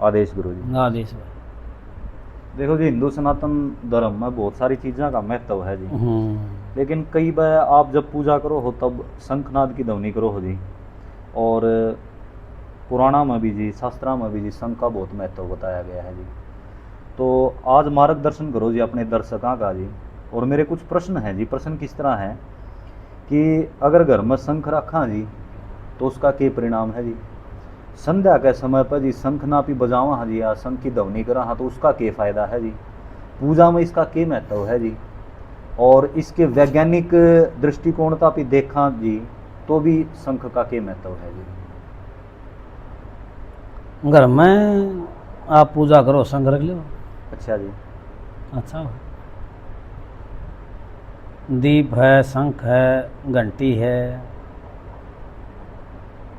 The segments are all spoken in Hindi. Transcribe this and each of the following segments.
आदेश गुरु जी। आदेश भाई। देखो जी, हिंदू सनातन धर्म में बहुत सारी चीज़ों का महत्व है जी, हम्म। लेकिन कई बार आप जब पूजा करो हो तब शंखनाद की ध्वनि करो हो जी। और पुराणा में भी जी, शास्त्रा में भी जी, शंख का बहुत महत्व बताया गया है जी। तो आज मार्गदर्शन करो जी अपने दर्शकों का जी। और मेरे कुछ प्रश्न हैं जी। प्रश्न किस तरह है कि अगर घर में शंख रखा जी तो उसका क्या परिणाम है जी। संध्या के समय पर जी शंख ना भी बजावा जी या शंख की ध्वनि करा हाँ तो उसका क्या फायदा है जी। पूजा में इसका क्या महत्व है जी। और इसके वैज्ञानिक दृष्टिकोणता भी देखा जी तो भी शंख का क्या महत्व है जी। घर में आप पूजा करो, शंख रख लो। अच्छा जी। अच्छा। दीप है, शंख है, घंटी है,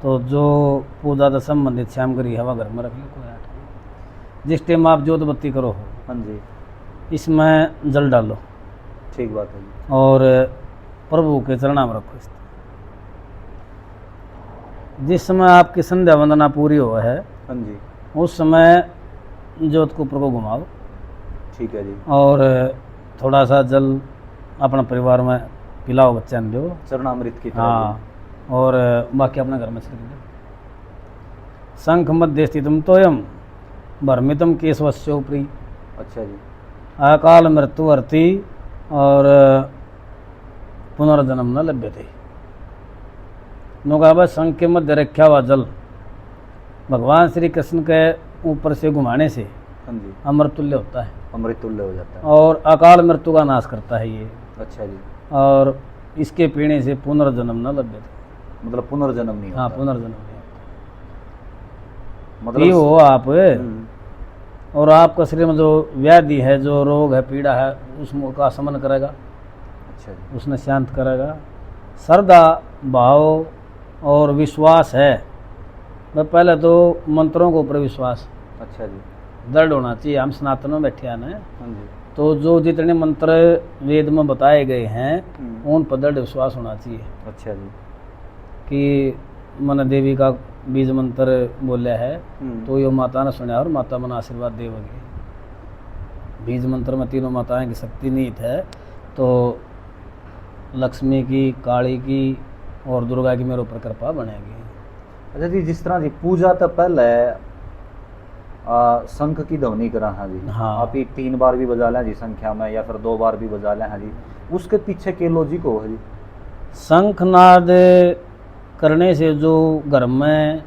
तो जो पूजा से संबंधित सामग्री हवा घर में रख लो, कोई आठ नहीं। जिस टाइम आप जोत बत्ती करो हो, हाँ जी। इसमें जल डालो ठीक बात है जी। और प्रभु के चरणा में रखो। इस जिस समय आपकी संध्या वंदना पूरी हो है, हाँ जी। उस समय जोत को ऊपर को घुमाओ। ठीक है जी। और थोड़ा सा जल अपना परिवार में पिलाओ, बच्चा ने दो चरणामृत की तरह हाँ। और बाकी अपने घर में छिड़क दो। शंख मध्य स्थितम तोयम भ्रमितम केशवस्योपरि। जी। अच्छा जी। अकाल मृत्यु हरति और पुनर्जन्म न लभ्यते। नौका शंख के मध्य रखा हुआ जल भगवान श्री कृष्ण के ऊपर से घुमाने से हाँ जी। अमृत तुल्य होता है, अमृत तुल्य हो जाता है और अकाल मृत्यु का नाश करता है ये। अच्छा जी। और इसके पीने से पुनर्जन्म न लभ्यते। मतलब पुनर्जन्म नहीं होता। हाँ, पुनर्जन्म नहीं मतलब पियो आप। और आपका शरीर में जो व्याधि है, जो रोग है, पीड़ा है, उसका शमन करेगा। अच्छा जी। उसने शांत करेगा। श्रद्धा भाव और विश्वास है। मैं पहले तो मंत्रों के ऊपर विश्वास अच्छा जी। दृढ़ होना चाहिए। हम सनातन में बैठे हैं हाँ जी। तो जो जितने मंत्र वेद में बताए गए हैं उन पर दृढ़ विश्वास होना चाहिए। अच्छा जी। कि मन देवी का बीज मंत्र बोला है तो यो माता ने सुना और माता मन आशीर्वाद देवगी। बीज मंत्र में तीनों माताएं की शक्ति निहित है, तो लक्ष्मी की, काली की और दुर्गा की मेरे ऊपर कृपा बनेगी। अच्छा जी, जिस तरह जी पूजा तो पहले शंख की ध्वनि करा हाँ जी। हाँ। आप ही 3 बार भी बजा लें जी संख्या में, या फिर 2 बार भी बजा लें हाँ जी। उसके पीछे के लॉजिक हो है जी। शंखनाद करने से जो घर में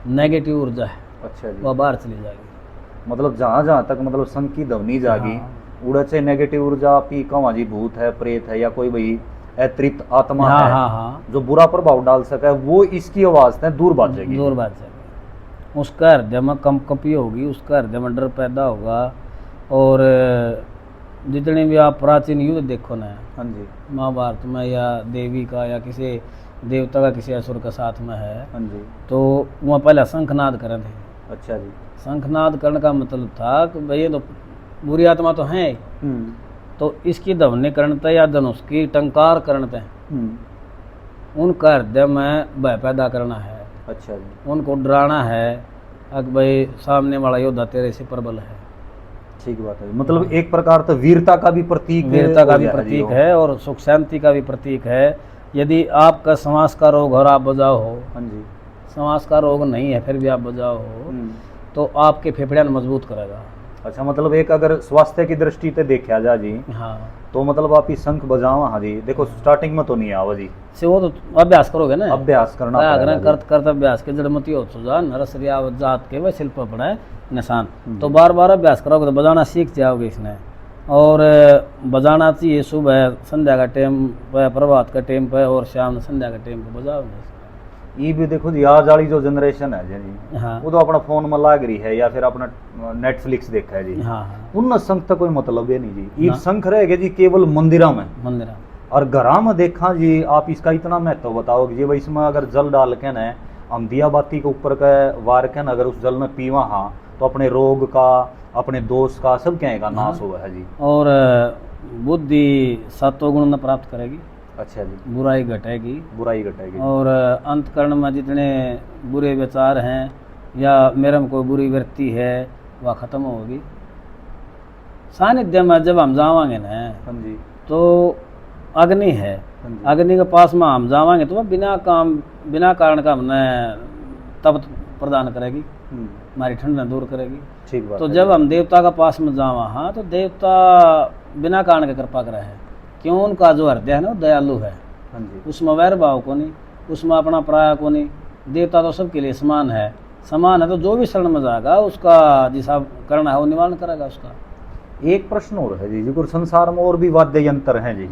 नेगेटिव ऊर्जा है, अच्छा जी, वह बाहर चली जाएगी। मतलब जहाँ जहाँ तक मतलब शंख की ध्वनि जागी उड़ा से नेगेटिव ऊर्जा पी कहाँ जी, भूत है, प्रेत है, या कोई भाई अतृप्त आत्मा हाँ है हाँ हाँ, जो बुरा प्रभाव डाल सके, वो इसकी आवाज से दूर भाग जाएगी। दूर भाग जाएगी। उसका हृदय में कंपकपी होगी, उसका हृदय में डर पैदा होगा। और जितने भी आप प्राचीन युद्ध देखो ना, हाँ जी, महाभारत में या देवी का या किसी देवता का किसी असुर का साथ में है, हाँ जी। तो वहाँ पहले शंखनाद करण थे। अच्छा जी। शंखनाद करण का मतलब था कि भाई ये तो बुरी आत्मा तो है, तो इसकी ध्वनि करणते या धनुष की टंकार करणते उनका हृदय में भय पैदा करना है। अच्छा जी। उनको डराना है कि भाई सामने वाला योद्धा तेरे से प्रबल है। ठीक बात है। मतलब एक प्रकार तो वीरता का भी प्रतीक, वीरता का भी प्रतीक है और सुख शांति का भी प्रतीक है। यदि आपका समाज का रोग और आप बजाओ हो, हाँ जी, समाज का रोग नहीं है फिर भी आप बजाओ हो, तो आपके फेफड़े मजबूत करेगा। अच्छा, मतलब एक अगर स्वास्थ्य की दृष्टि से देखा जाए जी, हाँ, तो मतलब आप ही शंख बजावा हाँ जी। देखो स्टार्टिंग में तो नहीं आवा जी, से वो तो अभ्यास करोगे ना, अभ्यास करना पड़ेगा जी। करते करते अभ्यास के जड़मती हो सुजा नरसरिया जात के वह शिल्प पड़ा निशान, तो बार बार अभ्यास करोगे तो बजाना सीख जाओगे इसने। और बजाना चाहिए सुबह संध्या का टाइम पे, प्रभात का टाइम पे और शाम संध्या का टाइम पे बजाओ। ये भी देखो जी, आज वाली जो जनरेशन है जी, हाँ, वो तो अपना फोन में लाग रही है या फिर अपना नेटफ्लिक्स देखा है जी। हाँ, उनमें शंख का कोई मतलब है नहीं जी। ये शंख रहेगा जी केवल मंदिरों में, मंदिर और घरा में देखा जी आप इसका इतना महत्व बताओगे जी। भाई इसमें अगर जल डाल के न हम दिया बाती के ऊपर का वार के न अगर उस जल में पीवा हाँ तो अपने रोग का, अपने दोष का, सब क्या का नाश हुआ है जी। और बुद्धि सातों गुण न प्राप्त करेगी। अच्छा जी। बुराई घटेगी, बुराई घटेगी। और अंतकरण में जितने बुरे विचार हैं या मेरे में कोई बुरी वृत्ति है वह खत्म होगी। सानिध्य में जब हम जावांगे ना हाँ जी। तो अग्नि है, हाँ जी। अग्नि के पास में हम जावांगे तो वह बिना कारण का हमने तप प्रदान करेगी, हमारी ठंड दूर करेगी। ठीक बात तो है जब जी। हम देवता का पास में जावा, हाँ, तो देवता बिना कारण के कृपा करे है। क्यों? उनका जो हृदय है ना वो दयालु है, हाँ जी। उसमें वैर भाव को नहीं, उसमें अपना पराया को नहीं। देवता तो सबके लिए समान है, समान है, तो जो भी शरण में जाएगा उसका जिसा करना है वो निवारण करेगा उसका। एक प्रश्न और है जी, जो संसार में और भी वाद्य यंत्र हैं जी,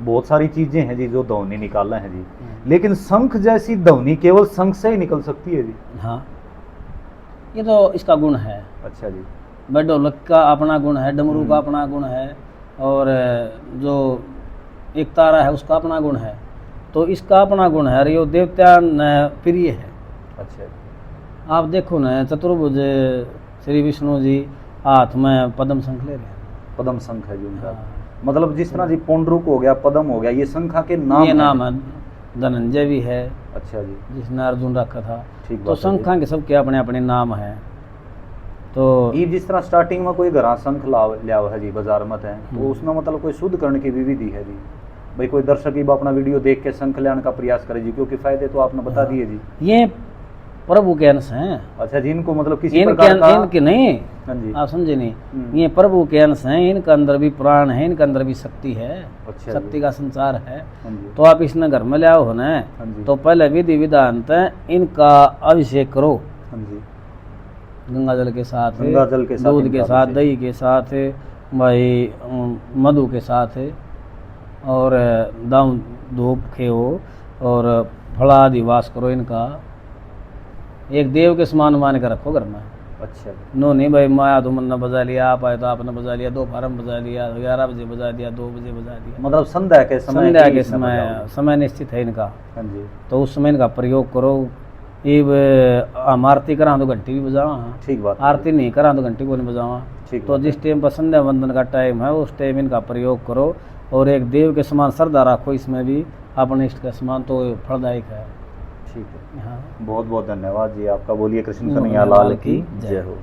बहुत सारी चीजें हैं जी जो ध्वनि निकालना है जी, लेकिन शंख जैसी ध्वनि केवल शंख से ही निकल सकती है जी। हाँ, ये तो इसका गुण है। अच्छा जी। भाई ढोलक का अपना गुण है, डमरू का अपना गुण है, और जो एक तारा है उसका अपना गुण है, तो इसका अपना गुण है, और ये देवता प्रिय है। अच्छा जी। आप देखो ना, चतुर्भुज श्री विष्णु जी हाथ में पद्म शंख ले रहे हैं। पद्म शंख है जी उनका। हाँ। मतलब जिस तरह जी पुंडरूक हो गया, पद्म हो गया, ये शंखा के नाम ये हैं। नाम है। धनंजय भी है, अच्छा जी। जिसने अर्जुन रखा था। ठीक तो बात है जी। शंखा के सबके अपने अपने नाम हैं। तो ये जिस तरह स्टार्टिंग में कोई घरा शंख लिया है जी बाजार में है, तो उसमें मतलब कोई शुद्ध करने की भी विधि है जी। भाई कोई दर्शक ही अपना वीडियो देख के शंख लेने का प्रयास करे जी, क्योंकि फायदे तो आपने बता दिए जी। ये प्रभु के अंश हैं। अच्छा जी, इनको मतलब किसी इनके प्रकार का इनके नहीं, हाँ जी। आप समझे नहीं, ये प्रभु के अंश हैं, इनके अंदर भी प्राण है, इनके अंदर भी शक्ति है। अच्छा शक्ति जी। का संसार है। हाँ जी। तो आप इसने घर में ले आओ ना, हाँ जी। तो पहले विधि विधान इनका अभिषेक करो, हाँ जी। गंगा जल के साथ, गंगा जल के साथ, दूध के इनका साथ, अभिषेक। दही के साथ, भाई मधु के साथ, और दाम धूप खेओ और फलादि वास करो। इनका एक देव के समान मान के रखो घर में। अच्छा जी। नो नहीं भाई, मैं तो मन बजा लिया, आप आए तो आपने बजा लिया, 2 फार्म बजा लिया, 11 बजे बजा दिया, 2 बजे बजा दिया। मतलब संध्या के समय संध्या की के इसमें बजाओ। समय निश्चित है इनका, हाँ जी। तो उस समय इनका प्रयोग करो। हम आरती करा तो घंटी भी बजावा, ठीक बात है। आरती नहीं करा तो घंटी को नहीं बजावा। ठीक तो बात है। जिस टाइम पर संध्या वंदन का टाइम है उस टाइम इनका प्रयोग करो, और एक देव के समान श्रद्धा रखो इसमें भी, अपने इष्ट के समान, तो फलदायक है। ठीक है। हाँ। बहुत बहुत धन्यवाद जी आपका। बोलिए कृष्ण कन्हैया कन्हैया लाल की जय हो।